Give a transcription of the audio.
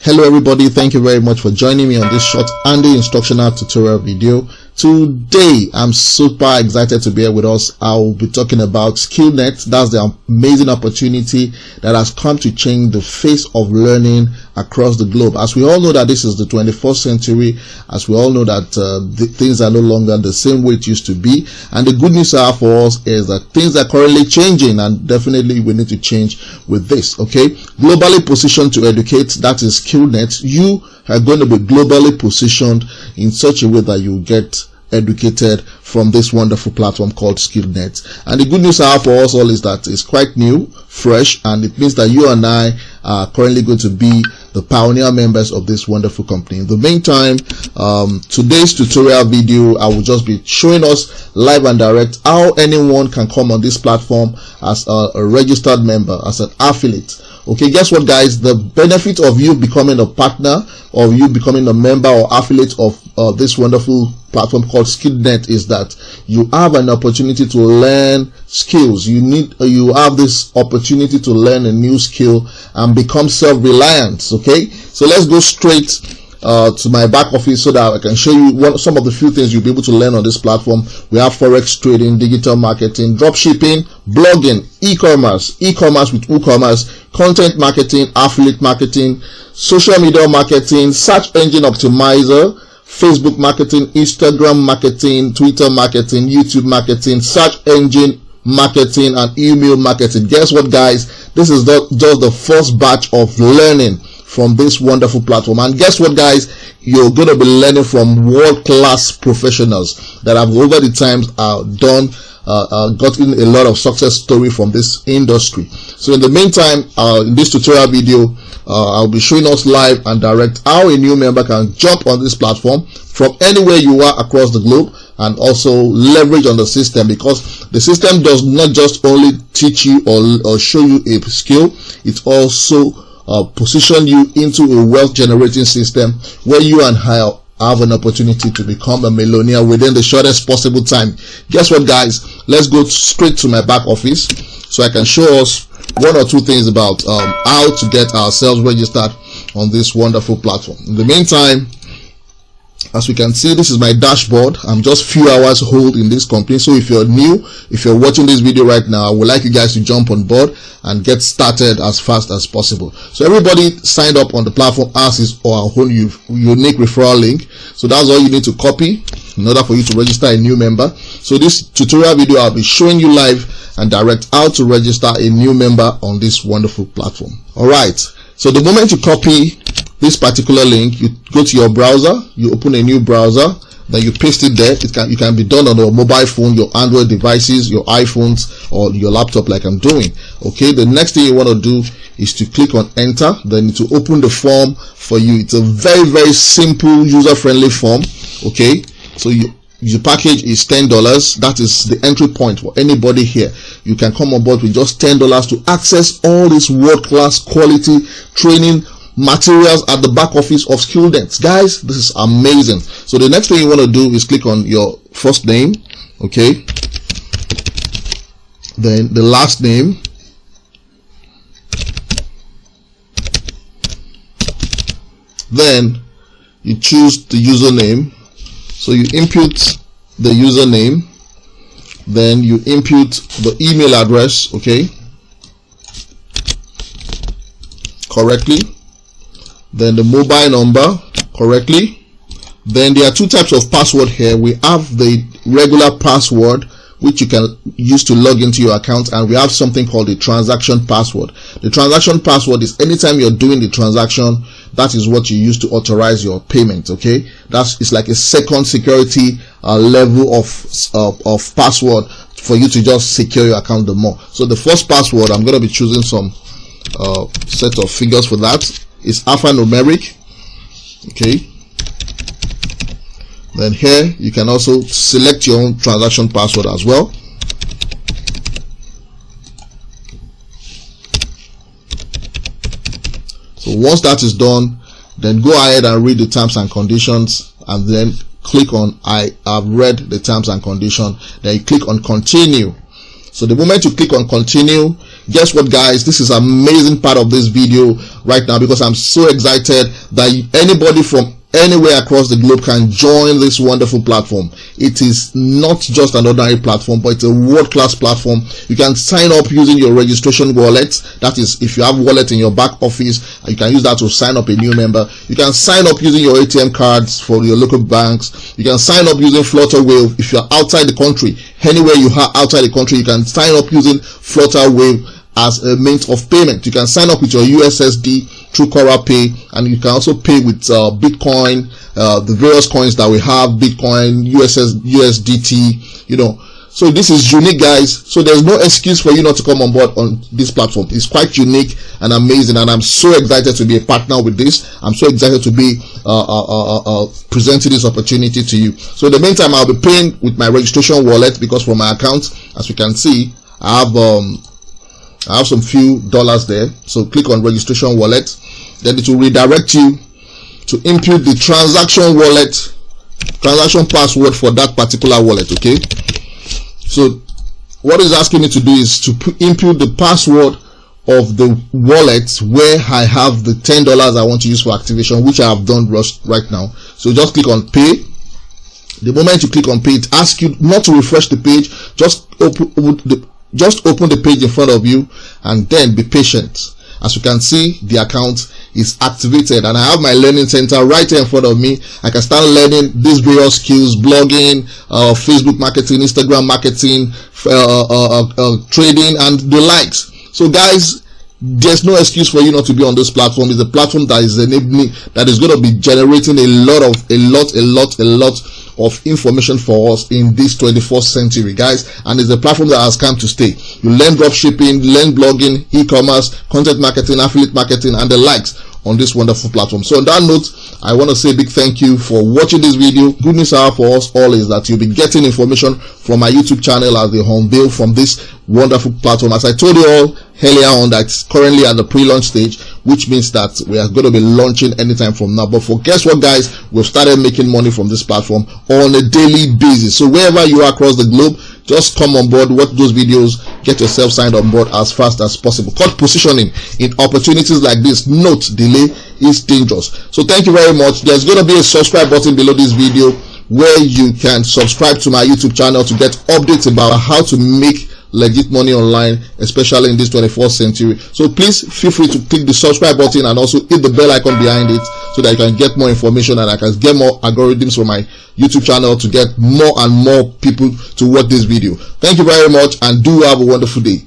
Hello everybody, thank you very much for joining me on this short and instructional tutorial video. Today I'm super excited to be here with us. I'll be talking about Skillnet. That's the amazing opportunity that has come to change the face of learning across the globe. As we all know that this is the 21st century, as we all know that things are no longer the same way it used to be, and the good news I have for us is that things are currently changing, and definitely we need to change with this. Okay, globally positioned to educate, that is Skillnet. You are going to be globally positioned in such a way that you get educated from this wonderful platform called Skillnet. And the good news I have for us all is that it's quite new, fresh, and it means that you and I are currently going to be the pioneer members of this wonderful company. In the meantime, today's tutorial video, I will just be showing us live and direct how anyone can come on this platform as a registered member, as an affiliate. Okay, guess what guys, the benefit of you becoming a partner or you becoming a member or affiliate of this wonderful platform called Skillnet is that you have an opportunity to learn skills. You have this opportunity to learn a new skill and become self-reliant. Okay, so let's go straight to my back office so that I can show you some of the few things you'll be able to learn on this platform. We have Forex Trading, digital marketing, dropshipping, blogging, e-commerce with Woocommerce, content marketing, affiliate marketing, social media marketing, search engine optimizer, Facebook marketing, Instagram marketing, Twitter marketing, YouTube marketing, search engine marketing, and email marketing. Guess what guys, this is just the first batch of learning from this wonderful platform. And guess what guys, you're going to be learning from world-class professionals that have over the times gotten a lot of success story from this industry. So in the meantime, in this tutorial video, I'll be showing us live and direct how a new member can jump on this platform from anywhere you are across the globe and also leverage on the system, because the system does not just only teach you or show you a skill, it also position you into a wealth generating system where you and I have an opportunity to become a millionaire within the shortest possible time. Guess what guys, let's go straight to my back office so I can show us one or two things about how to get ourselves registered on this wonderful platform. In the meantime, as we can see, this is my dashboard. I'm just few hours old in this company, so if you're new, if you're watching this video right now, I would like you guys to jump on board and get started as fast as possible. So everybody signed up on the platform has his or our own unique referral link, so that's all you need to copy in order for you to register a new member. So this tutorial video, I'll be showing you live and direct how to register a new member on this wonderful platform. All right, so the moment you copy this particular link, you go to your browser, you open a new browser, then you paste it there. It can be done on your mobile phone, your Android devices, your iPhones, or your laptop like I'm doing. Okay, the next thing you want to do is to click on enter, then to open the form for you. It's a very, very simple, user-friendly form. Okay, so your package is $10. That is the entry point for anybody here. You can come on board with just $10 to access all this world-class quality training materials at the back office of Skillnet. Guys, this is amazing. So the next thing you want to do is click on your first name, okay, then the last name, then you choose the username. So you input the username, then you input the email address, okay, correctly, then the mobile number correctly. Then there are two types of password here. We have the regular password which you can use to log into your account, and we have something called the transaction password. The transaction password is anytime you're doing the transaction, that is what you use to authorize your payment. Okay, it's like a second security level of password for you to just secure your account the more. So the first password, I'm going to be choosing some set of figures for that. Is alphanumeric. Okay, then here you can also select your own transaction password as well. So once that is done, then go ahead and read the terms and conditions, and then click on I have read the terms and conditions. Then you click on continue. So the moment you click on continue, guess what guys, this is an amazing part of this video right now, because I'm so excited that anybody from anywhere across the globe can join this wonderful platform. It is not just an ordinary platform, but it's a world-class platform. You can sign up using your registration wallet. That is, if you have wallet in your back office, you can use that to sign up a new member. You can sign up using your ATM cards for your local banks. You can sign up using Flutterwave. If you're outside the country, anywhere you are outside the country, you can sign up using Flutterwave as a means of payment. You can sign up with your USSD through Pay, and you can also pay with Bitcoin, the various coins that we have, Bitcoin, USDT, you know. So this is unique guys, so there's no excuse for you not to come on board on this platform. It's quite unique and amazing, and I'm so excited to be a partner with this. I'm so excited to be presenting this opportunity to you. So in the meantime, I'll be paying with my registration wallet, because from my account, as you can see, I have some few dollars there. So click on registration wallet, then it will redirect you to input the transaction password for that particular wallet. Okay, so what it's asking me to do is to input the password of the wallet where I have the $10 I want to use for activation, which I have done right now. So just click on pay. The moment you click on pay, it asks you not to refresh the page, just open the page in front of you, and then be patient. As you can see, the account is activated, and I have my learning center right here in front of me. I can start learning these various skills: blogging, Facebook marketing, Instagram marketing, trading, and the likes. So guys, there's no excuse for you not to be on this platform. It's a platform that is enabling, that is going to be generating a lot of information for us in this 21st century guys, and it's a platform that has come to stay. You learn dropshipping, learn blogging, e-commerce, content marketing, affiliate marketing, and the likes on this wonderful platform. So on that note, I want to say a big thank you for watching this video. Good news for us all is that you'll be getting information from my YouTube channel as they unveil from this wonderful platform. As I told you all earlier on, that it's currently at the pre-launch stage, which means that we are going to be launching anytime from now. But for guess what guys, we've started making money from this platform on a daily basis. So wherever you are across the globe, just come on board, watch those videos, get yourself signed on board as fast as possible. Cut positioning in opportunities like this. Note, delay is dangerous. So thank you very much. There's going to be a subscribe button below this video where you can subscribe to my YouTube channel to get updates about how to make legit money online, especially in this 21st century. So please feel free to click the subscribe button and also hit the bell icon behind it, so that you can get more information and I can get more algorithms from my YouTube channel to get more and more people to watch this video. Thank you very much, and do have a wonderful day.